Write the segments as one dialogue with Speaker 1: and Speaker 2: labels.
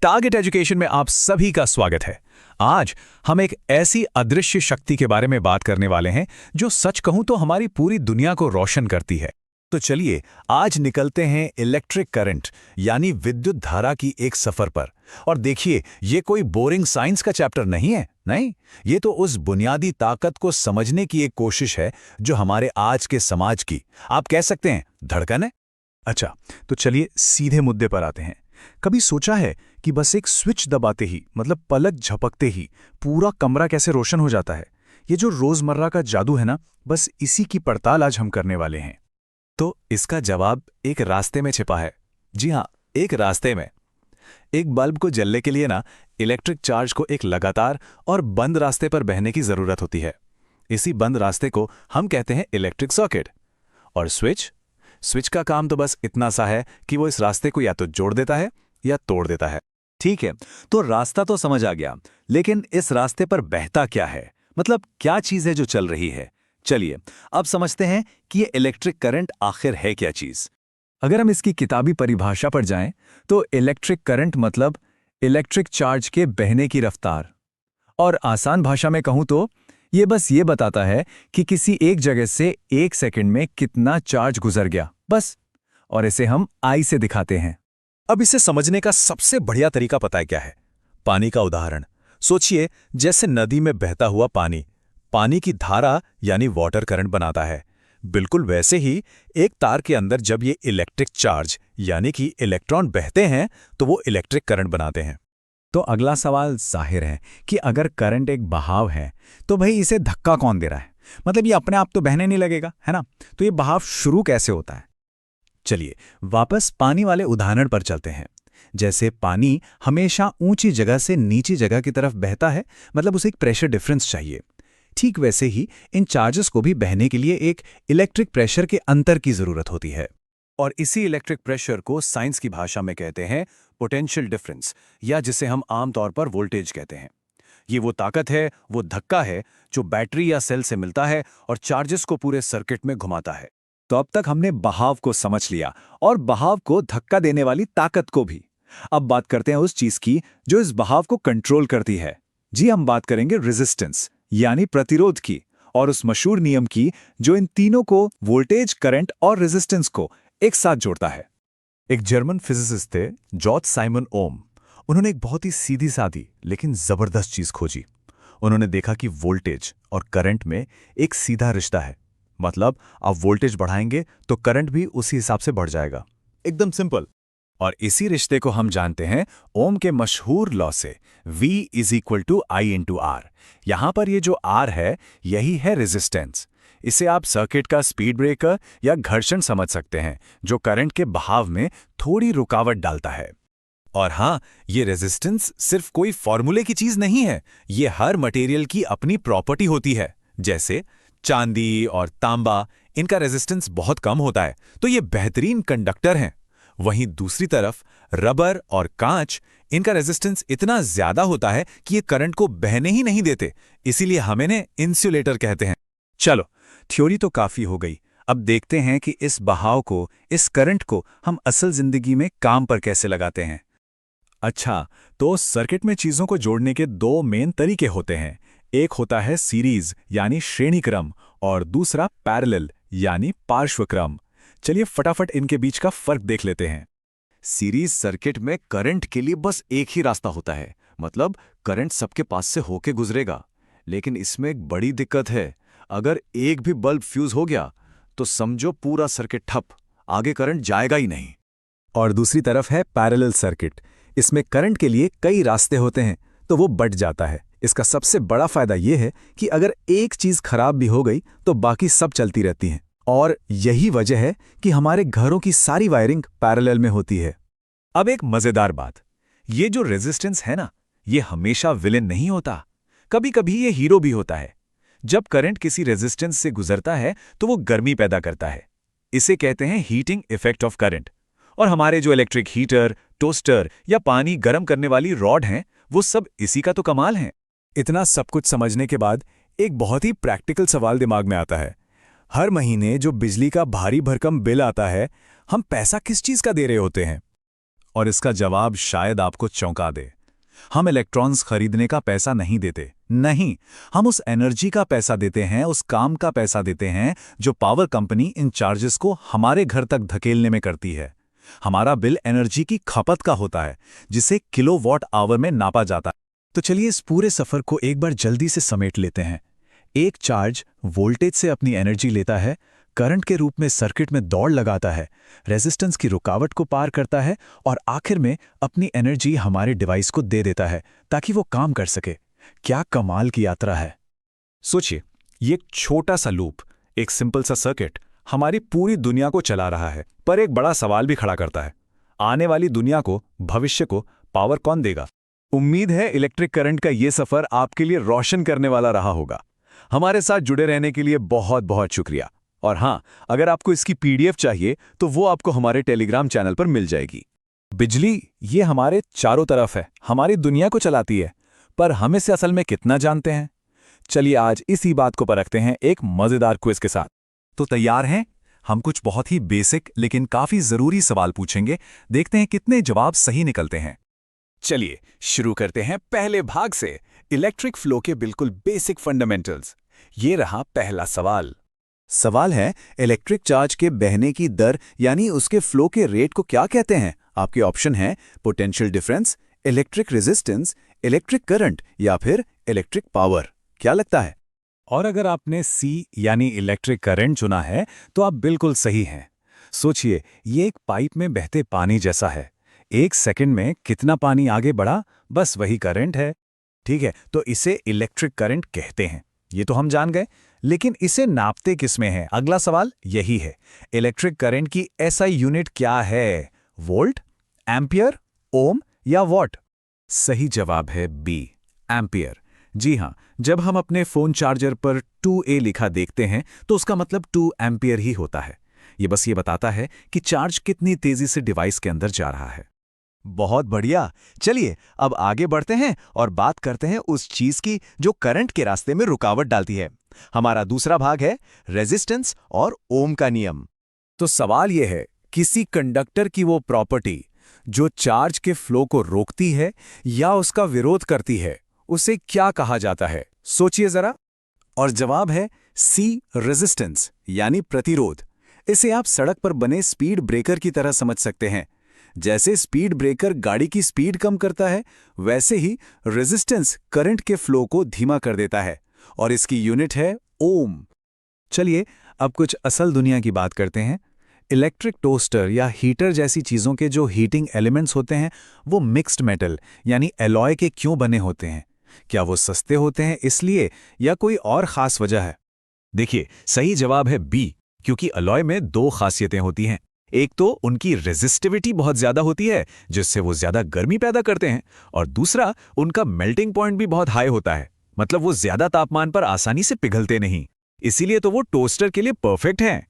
Speaker 1: Target education में आप सभी का स्वागत है। आज हम एक ऐसी अदृश्य शक्ति के बारे में बात करने वाले हैं जो सच कहूं तो हमारी पूरी दुनिया को रोशन करती है। तो चलिए आज निकलते हैं इलेक्ट्रिक करंट यानी विद्युत धारा की एक सफर पर। और देखिए, ये कोई बोरिंग साइंस का चैप्टर नहीं है, नहीं, ये तो उस बुनियादी ताकत को समझने की एक कोशिश है जो हमारे आज के समाज की, आप कह सकते हैं, धड़कन है। अच्छा, तो चलिए सीधे मुद्दे पर आते हैं। कभी सोचा है कि बस एक स्विच दबाते ही, मतलब पलक झपकते ही पूरा कमरा कैसे रोशन हो जाता है? ये जो रोजमर्रा का जादू है ना, बस इसी की पड़ताल आज हम करने वाले हैं। तो इसका जवाब एक रास्ते में छिपा है। जी हाँ, एक रास्ते में। एक बल्ब को जलने के लिए ना इलेक्ट्रिक चार्ज को एक लगातार और बंद रास्ते पर बहने की जरूरत होती है। इसी बंद रास्ते को हम कहते हैं इलेक्ट्रिक सर्किट। और स्विच का काम तो बस इतना सा है कि वो इस रास्ते को या तो जोड़ देता है या तोड़ देता है। ठीक है, तो रास्ता तो समझ आ गया, लेकिन इस रास्ते पर बहता क्या है? मतलब क्या चीज है जो चल रही है? चलिए अब समझते हैं कि ये इलेक्ट्रिक करंट आखिर है क्या चीज। अगर हम इसकी किताबी परिभाषा पर जाएं तो इलेक्ट्रिक करंट मतलब इलेक्ट्रिक चार्ज के बहने की रफ्तार। और आसान भाषा में कहूं तो ये बस ये बताता है कि किसी एक जगह से एक सेकंड में कितना चार्ज गुजर गया, बस। और इसे हम आई से दिखाते हैं। अब इसे समझने का सबसे बढ़िया तरीका पता है क्या है? पानी का उदाहरण। सोचिए, जैसे नदी में बहता हुआ पानी की धारा यानी वाटर करंट बनाता है। बिल्कुल वैसे ही एक तार के अंदर जब ये इलेक्ट्रिक चार्ज यानी कि इलेक्ट्रॉन बहते हैं तो वो इलेक्ट्रिक करंट बनाते हैं। तो अगला सवाल जाहिर है कि अगर करंट एक बहाव है तो भाई इसे धक्का कौन दे रहा है? मतलब ये अपने आप तो बहने नहीं लगेगा, है ना? तो ये बहाव शुरू कैसे होता है? चलिए वापस पानी वाले उदाहरण पर चलते हैं। जैसे पानी हमेशा ऊंची जगह से नीची जगह की तरफ बहता है, मतलब उसे एक प्रेशर डिफरेंस चाहिए। ठीक वैसे ही इन चार्जेस को भी बहने के लिए एक इलेक्ट्रिक प्रेशर के अंतर की जरूरत होती है। और इसी इलेक्ट्रिक प्रेशर को साइंस की भाषा में कहते हैं पोटेंशियल डिफरेंस, या जिसे हम आमतौर पर वोल्टेज कहते हैं। ये वो ताकत है, वो धक्का है जो बैटरी या सेल से मिलता है और चार्जेस को पूरे सर्किट में घुमाता है। तो अब तक हमने बहाव को समझ लिया और बहाव को धक्का देने वाली ताकत को भी। अब बात करते हैं उस चीज की जो इस बहाव को कंट्रोल करती है। जी, हम बात करेंगे रेजिस्टेंस यानी प्रतिरोध की, और उस मशहूर नियम की जो इन तीनों को, वोल्टेज, करंट और रेजिस्टेंस को एक साथ जोड़ता है। एक जर्मन फिजिसिस्ट थे, जॉर्ज साइमन ओम। उन्होंने एक बहुत ही सीधी सादी लेकिन जबरदस्त चीज खोजी। उन्होंने देखा कि वोल्टेज और करंट में एक सीधा रिश्ता है। मतलब आप वोल्टेज बढ़ाएंगे तो करंट भी उसी हिसाब से बढ़ जाएगा, एकदम सिंपल। और इसी रिश्ते को हम जानते हैं ओम के मशहूर लॉ से, V = I/R। यहां पर ये जो R है, यही है रेजिस्टेंस। इसे आप सर्किट का स्पीड ब्रेकर या घर्षण समझ सकते हैं, जो करंट के बहाव में थोड़ी रुकावट डालता है। और हाँ, ये रेजिस्टेंस सिर्फ कोई फॉर्मूले की चीज नहीं है, ये हर मटेरियल की अपनी प्रॉपर्टी होती है। जैसे चांदी और तांबा, इनका रेजिस्टेंस बहुत कम होता है, तो ये बेहतरीन कंडक्टर हैं। वहीं दूसरी तरफ रबर और कांच, इनका रेजिस्टेंस इतना ज्यादा होता है कि ये करंट को बहने ही नहीं देते, इसीलिए हम इन्हें इंसुलेटर कहते हैं। चलो, थ्योरी तो काफी हो गई। अब देखते हैं कि इस बहाव को, इस करंट को हम असल जिंदगी में काम पर कैसे लगाते हैं। अच्छा, तो सर्किट में चीजों को जोड़ने के दो मेन तरीके होते हैं। एक होता है सीरीज यानी श्रेणी क्रम, और दूसरा पैरेलल यानी पार्श्वक्रम। चलिए फटाफट इनके बीच का फर्क देख लेते हैं। सीरीज सर्किट में करंट के लिए बस एक ही रास्ता होता है, मतलब करंट सबके पास से होके गुजरेगा। लेकिन इसमें एक बड़ी दिक्कत है, अगर एक भी बल्ब फ्यूज हो गया तो समझो पूरा सर्किट ठप, आगे करंट जाएगा ही नहीं। और दूसरी तरफ है पैरेलल सर्किट। इसमें करंट के लिए कई रास्ते होते हैं, तो वो बट जाता है। इसका सबसे बड़ा फायदा यह है कि अगर एक चीज खराब भी हो गई तो बाकी सब चलती रहती हैं। और यही वजह है कि हमारे घरों की सारी वायरिंग पैरेलल में होती है। अब एक मजेदार बात, ये जो रेजिस्टेंस है ना, ये हमेशा विलेन नहीं होता, कभी कभी ये हीरो भी होता है। जब करंट किसी रेजिस्टेंस से गुजरता है तो वो गर्मी पैदा करता है, इसे कहते हैं हीटिंग इफेक्ट ऑफ करंट। और हमारे जो इलेक्ट्रिक हीटर, टोस्टर या पानी गर्म करने वाली रॉड हैं, वो सब इसी का तो कमाल है। इतना सब कुछ समझने के बाद एक बहुत ही प्रैक्टिकल सवाल दिमाग में आता है। हर महीने जो बिजली का भारी भरकम बिल आता है, हम पैसा किस चीज का दे रहे होते हैं? और इसका जवाब शायद आपको चौंका दे। हम इलेक्ट्रॉन्स खरीदने का पैसा नहीं देते, नहीं, हम उस एनर्जी का पैसा देते हैं, उस काम का पैसा देते हैं जो पावर कंपनी इन चार्जेस को हमारे घर तक धकेलने में करती है। हमारा बिल एनर्जी की खपत का होता है, जिसे किलोवाट आवर में नापा जाता है। तो चलिए इस पूरे सफर को एक बार जल्दी से समेट लेते हैं। एक चार्ज वोल्टेज से अपनी एनर्जी लेता है, करंट के रूप में सर्किट में दौड़ लगाता है, रेजिस्टेंस की रुकावट को पार करता है और आखिर में अपनी एनर्जी हमारे डिवाइस को दे देता है ताकि वो काम कर सके। क्या कमाल की यात्रा है। सोचिए, ये एक छोटा सा लूप, एक सिंपल सा सर्किट हमारी पूरी दुनिया को चला रहा है, पर एक बड़ा सवाल भी खड़ा करता है। आने वाली दुनिया को, भविष्य को पावर कौन देगा? उम्मीद है इलेक्ट्रिक करंट का ये सफर आपके लिए रोशन करने वाला रहा होगा। हमारे साथ जुड़े रहने के लिए बहुत बहुत शुक्रिया। और हां, अगर आपको इसकी पीडीएफ चाहिए तो वो आपको हमारे टेलीग्राम चैनल पर मिल जाएगी। बिजली ये हमारे चारों तरफ है, हमारी दुनिया को चलाती है, पर हम इसे असल में कितना जानते हैं? चलिए आज इसी बात को परखते हैं एक मजेदार क्विज के साथ। तो तैयार हैं? हम कुछ बहुत ही बेसिक लेकिन काफी जरूरी सवाल पूछेंगे, देखते हैं कितने जवाब सही निकलते हैं। चलिए शुरू करते हैं पहले भाग से, इलेक्ट्रिक फ्लो के बिल्कुल बेसिक फंडामेंटल्स। ये रहा पहला सवाल। सवाल है, इलेक्ट्रिक चार्ज के बहने की दर यानी उसके फ्लो के रेट को क्या कहते हैं? आपके ऑप्शन हैं potential difference, electric resistance, electric current या फिर इलेक्ट्रिक पावर। क्या लगता है? और अगर आपने सी यानी इलेक्ट्रिक करंट चुना है तो आप बिल्कुल सही हैं। सोचिए, ये एक पाइप में बहते पानी जैसा है। 1 सेकंड में कितना पानी आगे बढ़ा, बस वही करंट है। ठीक है, तो इसे इलेक्ट्रिक करंट कहते हैं, ये तो हम जान गए। लेकिन इसे नापते किसमें है? अगला सवाल यही है। इलेक्ट्रिक करंट की एसआई यूनिट क्या है? वोल्ट, एम्पियर, ओम या वॉट? सही जवाब है बी, एम्पियर। जी हां, जब हम अपने फोन चार्जर पर 2A लिखा देखते हैं तो उसका मतलब 2 एम्पियर ही होता है। ये बस ये बताता है कि चार्ज कितनी तेजी से डिवाइस के अंदर जा रहा है। बहुत बढ़िया। चलिए अब आगे बढ़ते हैं और बात करते हैं उस चीज की जो करंट के रास्ते में रुकावट डालती है। हमारा दूसरा भाग है रेजिस्टेंस और ओम का नियम। तो सवाल यह है, किसी कंडक्टर की वो प्रॉपर्टी जो चार्ज के फ्लो को रोकती है या उसका विरोध करती है, उसे क्या कहा जाता है? सोचिए जरा। और जवाब है सी, रेजिस्टेंस यानी प्रतिरोध। इसे आप सड़क पर बने स्पीड ब्रेकर की तरह समझ सकते हैं। जैसे स्पीड ब्रेकर गाड़ी की स्पीड कम करता है, वैसे ही रेजिस्टेंस करंट के फ्लो को धीमा कर देता है और इसकी यूनिट है ओम। चलिए अब कुछ असल दुनिया की बात करते हैं। इलेक्ट्रिक टोस्टर या हीटर जैसी चीज़ों के जो हीटिंग एलिमेंट्स होते हैं वो मिक्स्ड मेटल यानी एलॉय के क्यों बने होते हैं? क्या वो सस्ते होते हैं इसलिए या कोई और ख़ास वजह है? देखिए, सही जवाब है बी, क्योंकि अलॉय में 2 खासियतें होती हैं। एक तो उनकी रेजिस्टिविटी बहुत ज़्यादा होती है जिससे वो ज़्यादा गर्मी पैदा करते हैं, और दूसरा उनका मेल्टिंग पॉइंट भी बहुत हाई होता है, मतलब वो ज़्यादा तापमान पर आसानी से पिघलते नहीं। इसीलिए तो वो टोस्टर के लिए परफेक्ट हैं।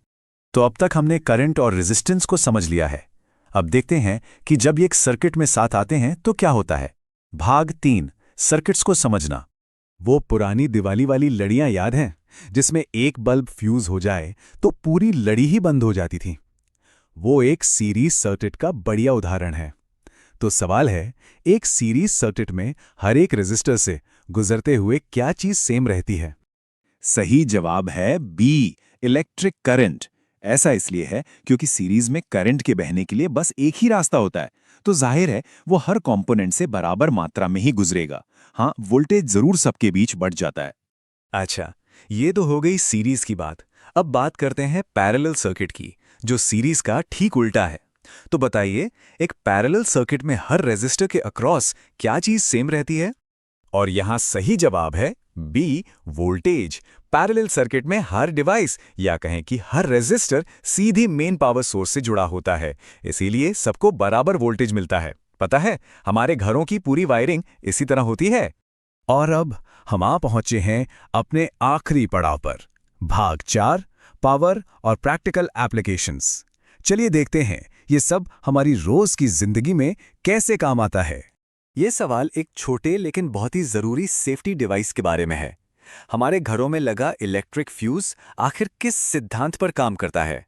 Speaker 1: तो अब तक हमने करंट और रेजिस्टेंस को समझ लिया है। अब देखते हैं कि जब ये एक सर्किट में साथ आते हैं तो क्या होता है। भाग 3, सर्किट्स को समझना। वो पुरानी दिवाली वाली लड़ियां याद हैं जिसमें एक बल्ब फ्यूज हो जाए तो पूरी लड़ी ही बंद हो जाती थी? वो एक सीरीज सर्किट का बढ़िया उदाहरण है। तो सवाल है, एक सीरीज सर्किट में हर एक रेजिस्टर से गुजरते हुए क्या चीज सेम रहती है? सही जवाब है बी, इलेक्ट्रिक करंट। ऐसा इसलिए है क्योंकि सीरीज में करंट के बहने के लिए बस एक ही रास्ता होता है, तो जाहिर है वो हर कंपोनेंट से बराबर मात्रा में ही गुजरेगा। हाँ, वोल्टेज जरूर सबके बीच बढ़ जाता है। अच्छा, ये तो हो गई सीरीज की बात। अब बात करते हैं पैरेलल सर्किट की, जो सीरीज का ठीक उल्टा है। तो बताइए, एक पैरेलल सर्किट में हर रेजिस्टर के अक्रॉस क्या चीज सेम रहती है? और यहां सही जवाब है बी, वोल्टेज। पैरेलल सर्किट में हर डिवाइस या कहें कि हर रेजिस्टर सीधी मेन पावर सोर्स से जुड़ा होता है, इसीलिए सबको बराबर वोल्टेज मिलता है। पता है, हमारे घरों की पूरी वायरिंग इसी तरह होती है। और अब हम आ पहुंचे हैं अपने आखिरी पड़ाव पर, भाग 4, पावर और प्रैक्टिकल एप्लीकेशंस। चलिए देखते हैं ये सब हमारी रोज की जिंदगी में कैसे काम आता है। ये सवाल एक छोटे लेकिन बहुत ही जरूरी सेफ्टी डिवाइस के बारे में है। हमारे घरों में लगा इलेक्ट्रिक फ्यूज आखिर किस सिद्धांत पर काम करता है?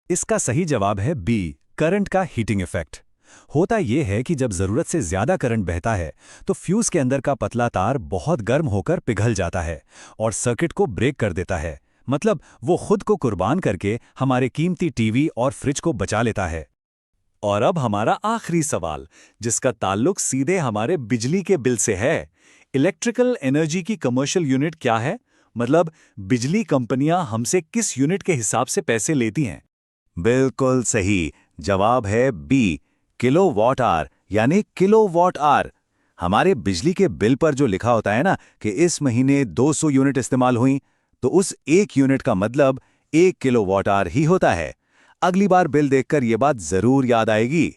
Speaker 1: इसका सही जवाब है बी, करंट का हीटिंग इफेक्ट।
Speaker 2: होता यह है कि जब जरूरत से ज्यादा करंट बहता है तो फ्यूज के अंदर का पतला तार बहुत गर्म होकर पिघल जाता है और सर्किट को ब्रेक कर देता है। मतलब वो खुद को कुर्बान करके हमारे कीमती टीवी और फ्रिज को बचा लेता है। और अब हमारा आखिरी सवाल, जिसका ताल्लुक सीधे हमारे बिजली के बिल से है। इलेक्ट्रिकल एनर्जी की कमर्शियल यूनिट क्या है? मतलब बिजली कंपनियां हमसे किस यूनिट के हिसाब से पैसे लेती हैं? बिल्कुल सही जवाब है बी, किलोवाट आवर, यानी किलोवाट आवर। हमारे बिजली के बिल पर जो लिखा होता है ना कि इस महीने 200 यूनिट इस्तेमाल हुई, तो उस एक यूनिट का मतलब 1 किलोवाट आवर ही होता है। अगली बार बिल देखकर ये बात जरूर याद आएगी।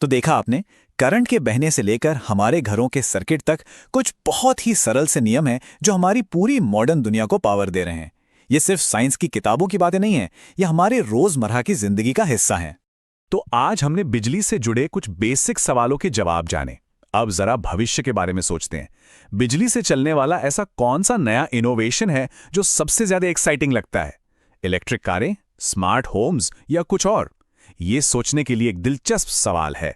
Speaker 1: तो देखा आपने, करंट के बहने से लेकर हमारे घरों के सर्किट तक कुछ बहुत ही सरल से नियम हैं जो हमारी पूरी मॉडर्न दुनिया को पावर दे रहे हैं। ये सिर्फ साइंस की किताबों की बातें नहीं हैं, ये हमारे रोजमर्रा की जिंदगी का हिस्सा हैं। तो आज हमने बिजली से जुड़े कुछ बेसिक सवालों के जवाब जाने। अब जरा भविष्य के बारे में सोचते हैं। बिजली से चलने वाला ऐसा कौन सा नया इनोवेशन है जो सबसे ज्यादा एक्साइटिंग लगता है? इलेक्ट्रिक कारें, स्मार्ट होम्स या कुछ और? ये सोचने के लिए एक दिलचस्प सवाल है।